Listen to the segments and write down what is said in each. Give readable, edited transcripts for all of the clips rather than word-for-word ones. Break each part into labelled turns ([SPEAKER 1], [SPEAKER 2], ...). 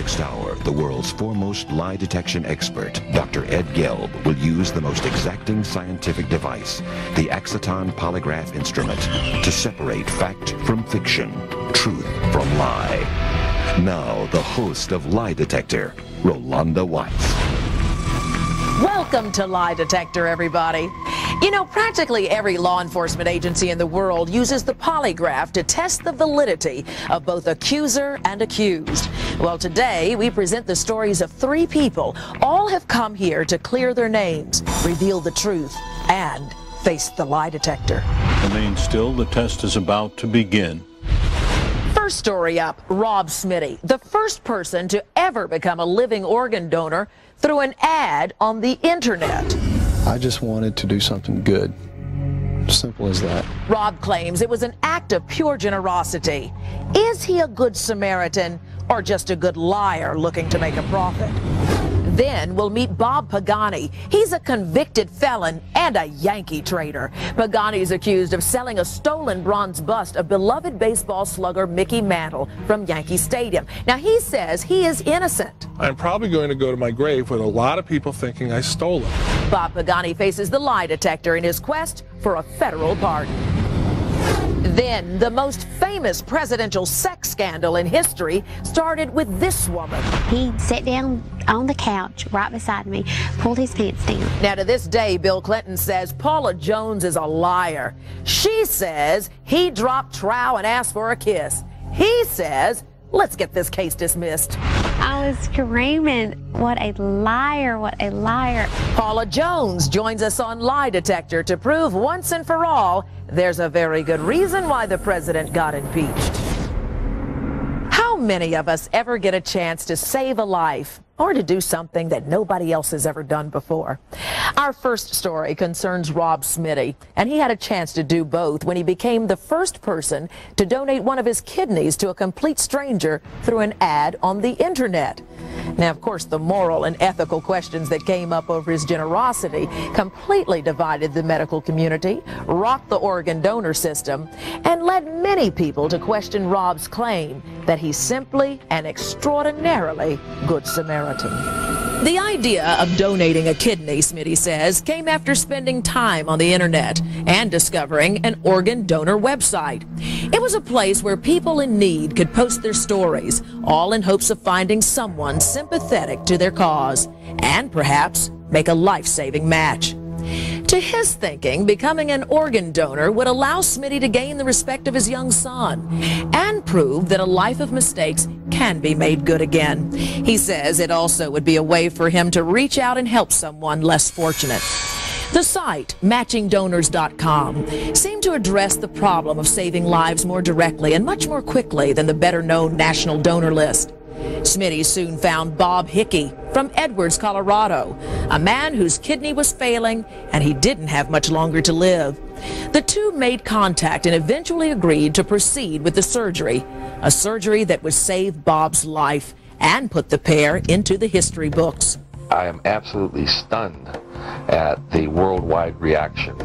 [SPEAKER 1] next hour, the world's foremost lie detection expert, Dr. Ed Gelb, will use the most exacting scientific device, the Exciton polygraph instrument, to separate fact from fiction, truth from lie. Now, the host of Lie Detector, Rolonda Watts.
[SPEAKER 2] Welcome to Lie Detector, everybody. You know, practically every law enforcement agency in the world uses the polygraph to test the validity of both accuser and accused. Well, today we present the stories of three people. All have come here to clear their names, reveal the truth, and face the lie detector.
[SPEAKER 3] Remain still, the test is about to begin.
[SPEAKER 2] First story up, Rob Smitty, the first person to ever become a living organ donor through an ad on the internet.
[SPEAKER 4] I just wanted to do something good. Simple as that.
[SPEAKER 2] Rob claims it was an act of pure generosity. Is he a good Samaritan or just a good liar looking to make a profit? Then we'll meet Bob Pagani. He's a convicted felon and a Yankee traitor. Pagani's accused of selling a stolen bronze bust of beloved baseball slugger Mickey Mantle from Yankee Stadium. Now, he says he is innocent.
[SPEAKER 5] I'm probably going to go to my grave with a lot of people thinking I stole it.
[SPEAKER 2] Bob Pagani faces the lie detector in his quest for a federal pardon. Then, the most famous presidential sex scandal in history started with this woman.
[SPEAKER 6] He sat down on the couch right beside me, pulled his pants down.
[SPEAKER 2] Now, to this day, Bill Clinton says Paula Jones is a liar. She says he dropped trow and asked for a kiss. He says, let's get this case dismissed.
[SPEAKER 6] I was screaming, what a liar, what a liar.
[SPEAKER 2] Paula Jones joins us on Lie Detector to prove once and for all there's a very good reason why the president got impeached. How many of us ever get a chance to save a life or to do something that nobody else has ever done before? Our first story concerns Rob Smitty, and he had a chance to do both when he became the first person to donate one of his kidneys to a complete stranger through an ad on the internet. Now, of course, the moral and ethical questions that came up over his generosity completely divided the medical community, rocked the organ donor system, and led many people to question Rob's claim that he's simply an extraordinarily good Samaritan. The idea of donating a kidney, Smitty says, came after spending time on the internet and discovering an organ donor website. It was a place where people in need could post their stories, all in hopes of finding someone sympathetic to their cause and perhaps make a life-saving match. To his thinking, becoming an organ donor would allow Smitty to gain the respect of his young son and prove that a life of mistakes can be made good again. He says it also would be a way for him to reach out and help someone less fortunate. The site, matchingdonors.com, seemed to address the problem of saving lives more directly and much more quickly than the better-known National Donor List. Smitty soon found Bob Hickey from Edwards, Colorado, a man whose kidney was failing and he didn't have much longer to live. The two made contact and eventually agreed to proceed with the surgery, a surgery that would save Bob's life and put the pair into the history books.
[SPEAKER 7] I am absolutely stunned at the worldwide reaction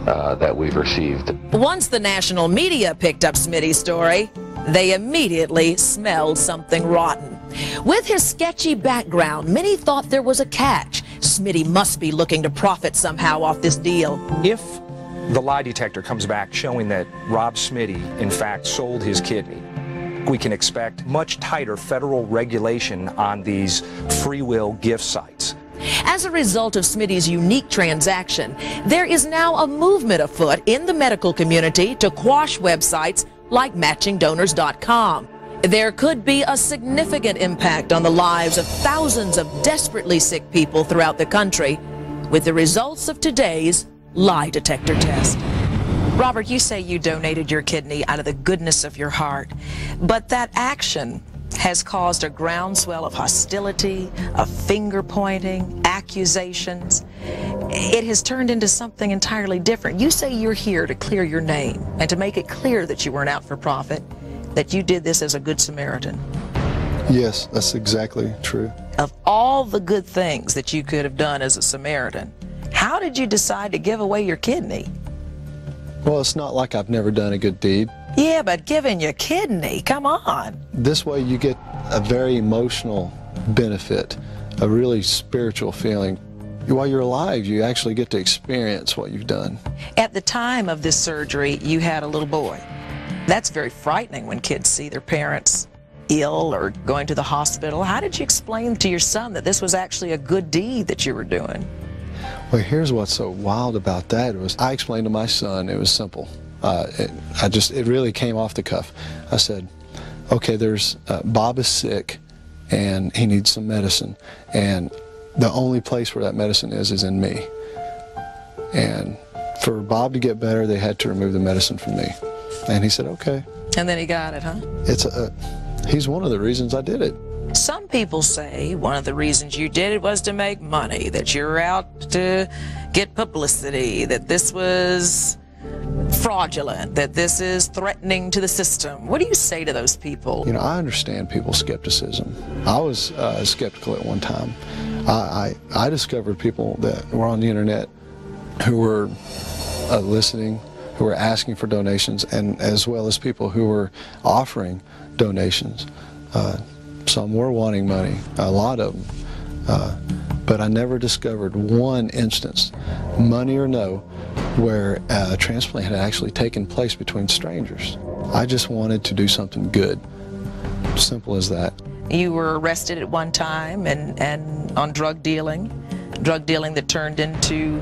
[SPEAKER 7] that we've received.
[SPEAKER 2] Once the national media picked up Smitty's story, they immediately smelled something rotten. With his sketchy background, many thought there was a catch. Smitty must be looking to profit somehow off this deal.
[SPEAKER 8] If the lie detector comes back showing that Rob Smitty, in fact, sold his kidney, we can expect much tighter federal regulation on these free will gift sites.
[SPEAKER 2] As a result of Smitty's unique transaction, there is now a movement afoot in the medical community to quash websites like matchingdonors.com. There could be a significant impact on the lives of thousands of desperately sick people throughout the country with the results of today's lie detector test.
[SPEAKER 9] Robert, you say you donated your kidney out of the goodness of your heart, but that action has caused a groundswell of hostility, of finger-pointing, accusations. It has turned into something entirely different. You say you're here to clear your name and to make it clear that you weren't out for profit, that you did this as a good Samaritan.
[SPEAKER 4] Yes, that's exactly true.
[SPEAKER 9] Of all the good things that you could have done as a Samaritan, how did you decide to give away your kidney?
[SPEAKER 4] Well, it's not like I've never done a good deed.
[SPEAKER 9] Yeah, but giving your kidney, come on.
[SPEAKER 4] This way you get a very emotional benefit, a really spiritual feeling. While you're alive, you actually get to experience what you've done.
[SPEAKER 9] At the time of this surgery, you had a little boy. That's very frightening when kids see their parents ill or going to the hospital. How did you explain to your son that this was actually a good deed that you were doing?
[SPEAKER 4] Well, here's what's so wild about that was I explained to my son, it was simple. It really came off the cuff. I said, okay, Bob is sick and he needs some medicine, and the only place where that medicine is in me. And for Bob to get better, they had to remove the medicine from me. And he said, okay.
[SPEAKER 9] And then he got it, huh?
[SPEAKER 4] He's one of the reasons I did it.
[SPEAKER 9] Some people say one of the reasons you did it was to make money, that you're out to get publicity, that this was fraudulent, that this is threatening to the system. What do you say to those people?
[SPEAKER 4] You know, I understand people's skepticism. I was skeptical at one time. I discovered people that were on the internet who were listening, who were asking for donations, and as well as people who were offering donations. Some were wanting money, a lot of them. But I never discovered one instance, money or no, where a transplant had actually taken place between strangers. I just wanted to do something good. Simple as that.
[SPEAKER 9] You were arrested at one time and on drug dealing that turned into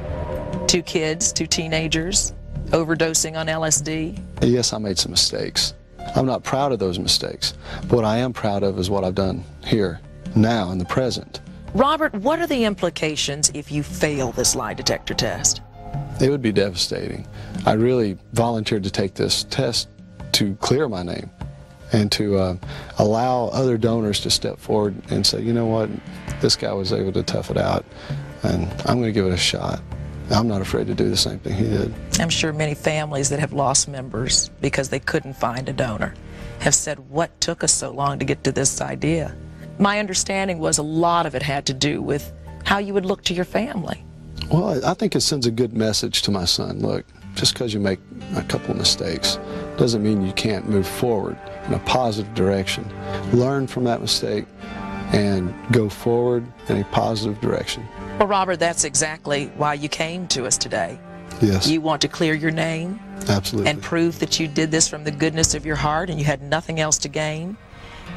[SPEAKER 9] two teenagers overdosing on LSD.
[SPEAKER 4] Yes, I made some mistakes. I'm not proud of those mistakes. But what I am proud of is what I've done here, now, in the present.
[SPEAKER 9] Robert, what are the implications if you fail this lie detector test?
[SPEAKER 4] It would be devastating. I really volunteered to take this test to clear my name and to allow other donors to step forward and say, you know what, this guy was able to tough it out, and I'm going to give it a shot. I'm not afraid to do the same thing he did.
[SPEAKER 9] I'm sure many families that have lost members because they couldn't find a donor have said, what took us so long to get to this idea? My understanding was a lot of it had to do with how you would look to your family.
[SPEAKER 4] Well, I think it sends a good message to my son. Look, just because you make a couple of mistakes doesn't mean you can't move forward in a positive direction. Learn from that mistake and go forward in a positive direction.
[SPEAKER 9] Well, Robert, that's exactly why you came to us today.
[SPEAKER 4] Yes.
[SPEAKER 9] You want to clear your name.
[SPEAKER 4] Absolutely.
[SPEAKER 9] And prove that you did this from the goodness of your heart and you had nothing else to gain.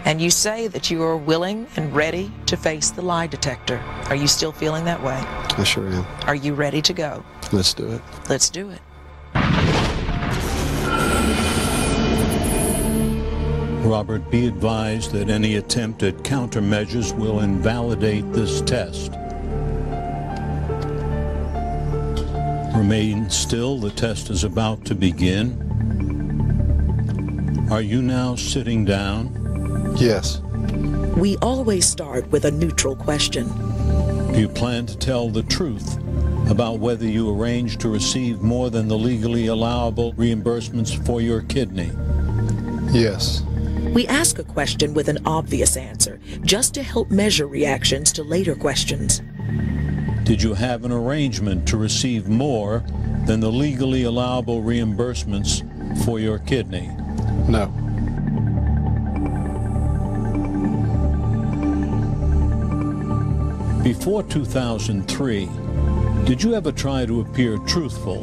[SPEAKER 9] And you say that you are willing and ready to face the lie detector. Are you still feeling that way?
[SPEAKER 4] I sure am.
[SPEAKER 9] Are you ready to go?
[SPEAKER 4] Let's do it.
[SPEAKER 9] Let's do it.
[SPEAKER 3] Robert, be advised that any attempt at countermeasures will invalidate this test. Remain still, the test is about to begin. Are you now sitting down?
[SPEAKER 4] Yes.
[SPEAKER 9] We always start with a neutral question.
[SPEAKER 3] Do you plan to tell the truth about whether you arranged to receive more than the legally allowable reimbursements for your kidney?
[SPEAKER 4] Yes.
[SPEAKER 9] We ask a question with an obvious answer, just to help measure reactions to later questions.
[SPEAKER 3] Did you have an arrangement to receive more than the legally allowable reimbursements for your kidney?
[SPEAKER 4] No.
[SPEAKER 3] Before 2003, did you ever try to appear truthful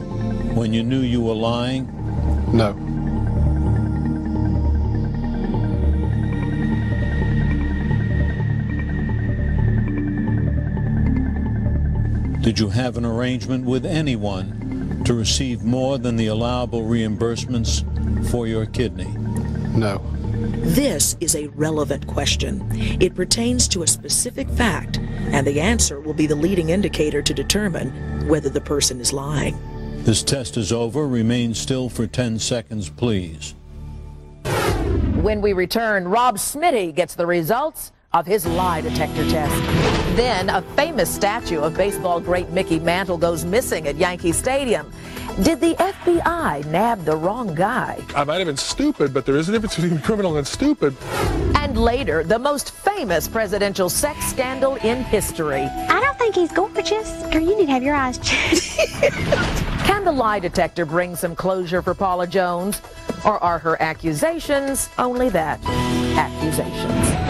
[SPEAKER 3] when you knew you were lying?
[SPEAKER 4] No.
[SPEAKER 3] Did you have an arrangement with anyone to receive more than the allowable reimbursements for your kidney?
[SPEAKER 4] No.
[SPEAKER 9] This is a relevant question. It pertains to a specific fact, and the answer will be the leading indicator to determine whether the person is lying.
[SPEAKER 3] This test is over. Remain still for 10 seconds, please.
[SPEAKER 2] When we return, Rob Smitty gets the results of his lie detector test. Then a famous statue of baseball great Mickey Mantle goes missing at Yankee Stadium. Did the FBI nab the wrong guy?
[SPEAKER 5] I might have been stupid, but there is a difference between criminal and stupid.
[SPEAKER 2] And later, the most famous presidential sex scandal in history.
[SPEAKER 6] I don't think he's gorgeous. Girl, you need to have your eyes checked.
[SPEAKER 2] Can the lie detector bring some closure for Paula Jones? Or are her accusations only that, accusations?